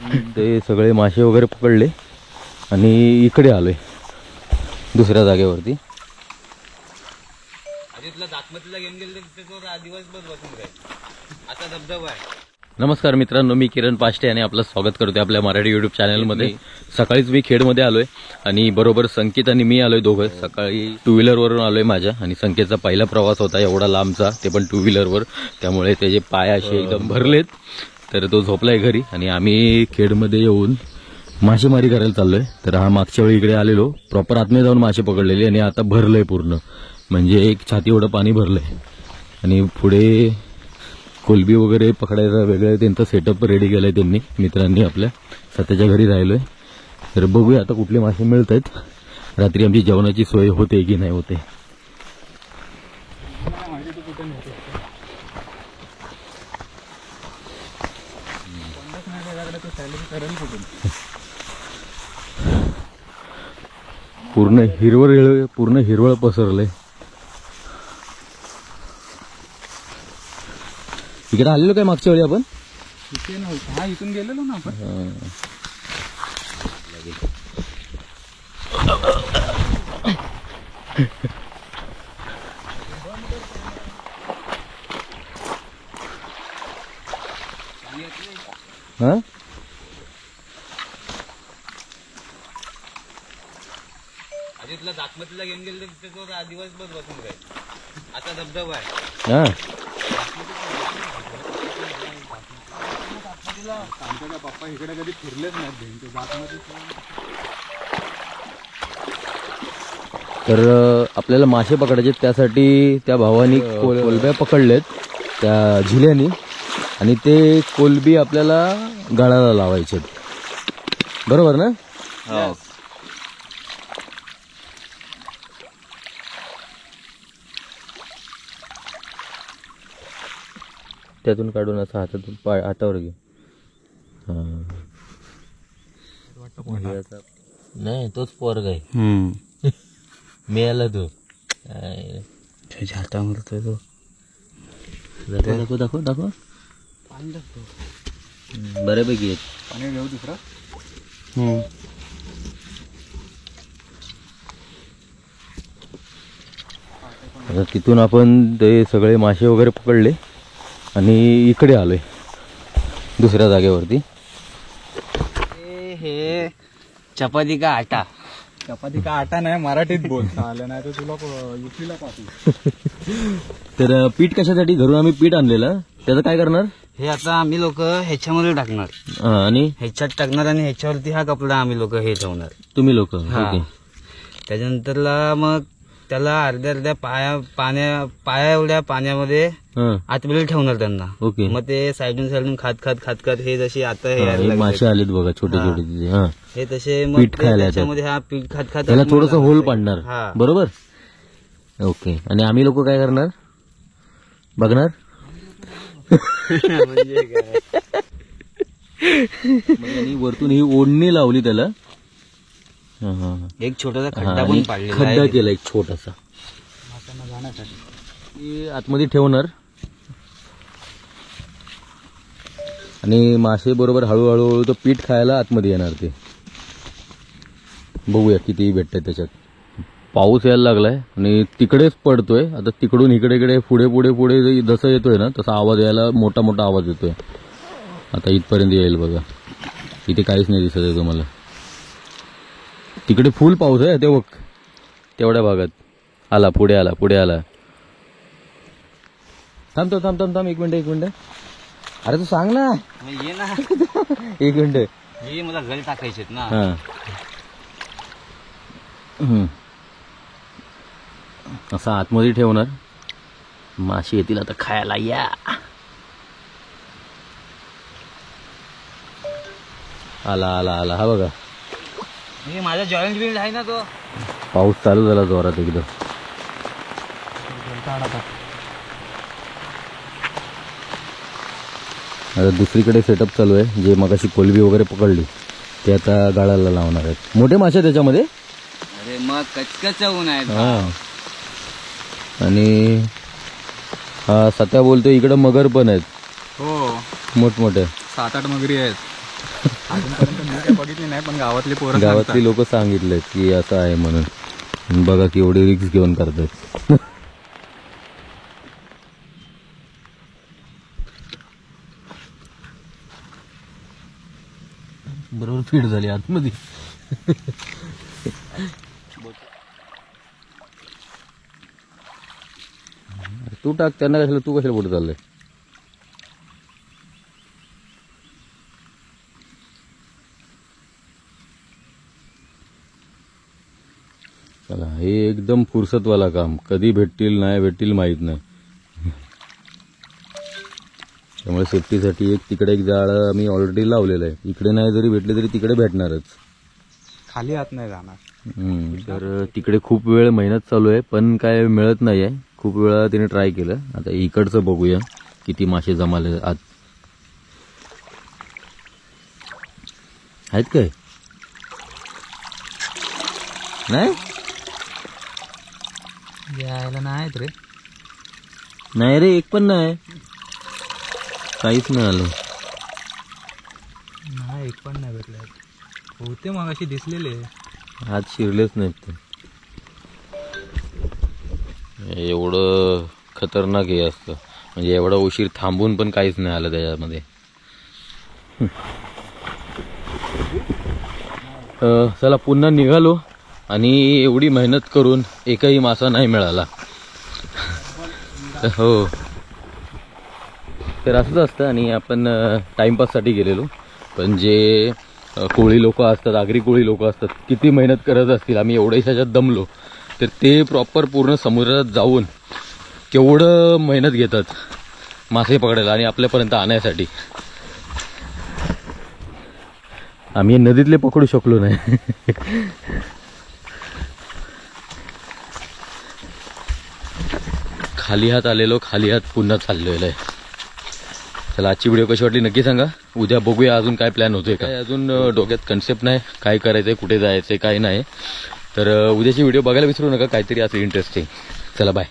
ते सगळे मासे वगैरे पकडले आणि इकडे आलोय दुसऱ्या जागेवरती. नमस्कार मित्रांनो, मी किरण पाष्टे आणि आपलं स्वागत करतोय आपल्या मराठी यूट्यूब चॅनलमध्ये. सकाळीच मी खेडमध्ये आलोय आणि बरोबर संकेत आणि मी आलोय दोघं. सकाळी टू व्हीलरवरून आलोय माझ्या आणि संकेतचा पहिला प्रवास होता एवढा लांबचा, ते पण टू व्हीलरवर. त्यामुळे त्याचे पाय असे एकदम भरलेत. तर तो झोपलाय घरी आणि आम्ही खेडमध्ये येऊन मासेमारी करायला चाललोय. तर हा मागच्या वेळी इकडे आलेलो, प्रॉपर आतमध्ये जाऊन मासे पकडलेले आणि आता भरलंय पूर्ण, म्हणजे एक छाती एवढं पाणी भरलंय. आणि पुढे कोलबी वगैरे पकडायचा वेगळं त्यांचा सेटअप रेडी केलाय त्यांनी, मित्रांनी आपल्या. स्वतःच्या घरी राहिलोय. तर बघूया आता कुठले मासे मिळत आहेत. रात्री आमची जेवणाची सोय होते की नाही होते. पूर्ण हिरवळ पसरलंय. इकडे आलेलो काय मागच्या वेळी आपण? हा, इथून गेलेलो ना आपण. हा, आधीतला जातमतीला घेऊन गेले तर दिवसभर बसून जाईल. आता धबधबा आहे. हा, आमच्या पप्पा इकडे कधी फिरलेच नाहीत. तर आपल्याला मासे पकडायचे, त्यासाठी त्या भावानी कोलब्या पकडलेत त्या झिल्यानी आणि ते कोलबी आपल्याला गाळाला लावायचे. बरोबर ना? हो. त्यातून काढून असं हातावर घे. नाही, तोच पोरग आहे. मिळाला तो हातावरतोय तो. दाखव दाखव दाखव. बऱ्यापैकी पाणी घेऊ दुसरं. आता तिथून आपण ते सगळे मासे वगैरे पकडले आणि इकडे आलोय दुसऱ्या जागेवरती. हे चपाती का आटा. चपाती का आटा नाही, मराठीत बोलता आलं नाही तर तुला युपीला पाठवू. तर पीठ कशासाठी घरून आम्ही पीठ आणलेलं, त्याचं काय करणार? हे आता आम्ही लोक ह्याच्यामध्ये टाकणार आणि ह्याच्यात टाकणार आणि ह्याच्यावरती हा कपडा आम्ही लोक हे ठेवणार. तुम्ही लोक त्याच्यानंतरला मग त्याला अर्ध्या पाया एवढ्या पाण्यामध्ये आतमध्ये ठेवणार त्यांना. ओके. मग ते साईडून खात हे जसे आता हे मासे आलेत बघा छोटे छोटे, हे तसे पीठ खायला त्याच्यामध्ये हा पीठ खात त्याला थोडस होल पाडणार. बरोबर. ओके. आणि आम्ही लोक काय करणार बघणार. म्हणजे वरतून ही ओढणी लावली त्याला, एक छोटासा खड्डा पण खड्डा केला एक छोटासा आतमध्ये ठेवणार. आणि मासे बरोबर हळूहळू तो पीठ खायला आतमध्ये येणार. ते बघूया किती भेटतंय त्याच्यात. पाऊस यायला लागलाय आणि तिकडेच पडतोय. आता तिकडून इकडे पुढे पुढे पुढे जसं येतोय ना तसा आवाज यायला मोठा मोठा आवाज येतोय. आता इथपर्यंत येईल बघा. इथे काहीच नाही दिसत आहे तुम्हाला. तिकडे फुल पाऊस आहे ते बघ, तेवढ्या भागात आला. पुढे आला. थांब एक मिनिट. अरे तू सांग ना. ये ना. एक मिनिट. हे मला घरी टाकायचे ना. असं आतमध्ये ठेवणार. मासे येतील आता खायला. या आला हा बघा. हे माझा जॉईंट बिल्ड आहे ना तो. पाऊस चालू झाला जोरात एकदम. आता दुसरीकडे सेटअप चालू आहे. जे मगाशी कोलबी वगैरे पकडली ते आता गाळाला लावणार आहेत. मोठे मासे त्याच्यामध्ये. अरे मग कचकच ऊन आहे. आणि हा सत्या बोलतोय इकडं मगर पण आहेत. हो, मोठमोठे 7-8 मगरी आहेत. अजूनपर्यंत मी काय बघितली नाही, पण गावातले पोरं गावातली लोक सांगितलेत की असं आहे म्हणून. बघा केवढे रिक्स घेऊन करतात. बरोबर फीड झाली आतमध्ये. तू टाक त्यांना, कशाला तू कशाला पुढे चाललंय. चला, हे एकदम फुरसतवाला काम. कधी भेटतील नाही भेटतील माहित नाही. त्यामुळे सेफ्टीसाठी एक तिकडे एक जाळ आम्ही ऑलरेडी लावलेलं आहे. इकडे नाही जरी भेटले तरी तिकडे भेटणारच. खाली हात नाही जाणार. तर तिकडे खूप वेळ मेहनत चालू आहे, पण काय मिळत नाही आहे. खूप वेळा तिने ट्राय केलं. आता इकडचं बघूया किती मासे जमाले आत. आहेत काय? नाही यायला नाही रे. नाही रे, एक पण नाही. काहीच नाही आलं. नाही, एक पण नाही भेटले. होते मग अशी दिसलेले. हात शिरलेच नाहीत ते. एवढं खतरनाक हे असतं, म्हणजे एवढा उशीर थांबून पण काहीच नाही आलं त्याच्यामध्ये. चला पुन्हा निघालो आणि एवढी मेहनत करून एकही मासा नाही मिळाला. हो, तर असंच असतं. आणि आपण टाइमपाससाठी गेलेलो, पण जे कोळी लोक असतात, आगरी कोळी लोक असतात, किती मेहनत करत असतील. आम्ही एवढ्याशाच्यात दमलो, तर ते प्रॉपर पूर्ण समुद्रात जाऊन केवढं मेहनत घेतात मासे पकडायला आणि आपल्यापर्यंत आणण्यासाठी. आम्ही नदीतले पकडू शकलो नाही. खाली हात आलेलो, खाली हात पुन्हा चाललेलो आहे. चला, आजची व्हिडिओ कशी वाटली नक्की सांगा. उद्या बघूया अजून काय प्लॅन होतोय काय. अजून डोक्यात कन्सेप्ट नाही, काय करायचंय, कुठे जायचंय, काय नाही. तर उद्याची व्हिडिओ बघायला विसरू नका, काहीतरी असं इंटरेस्टिंग. चला बाय.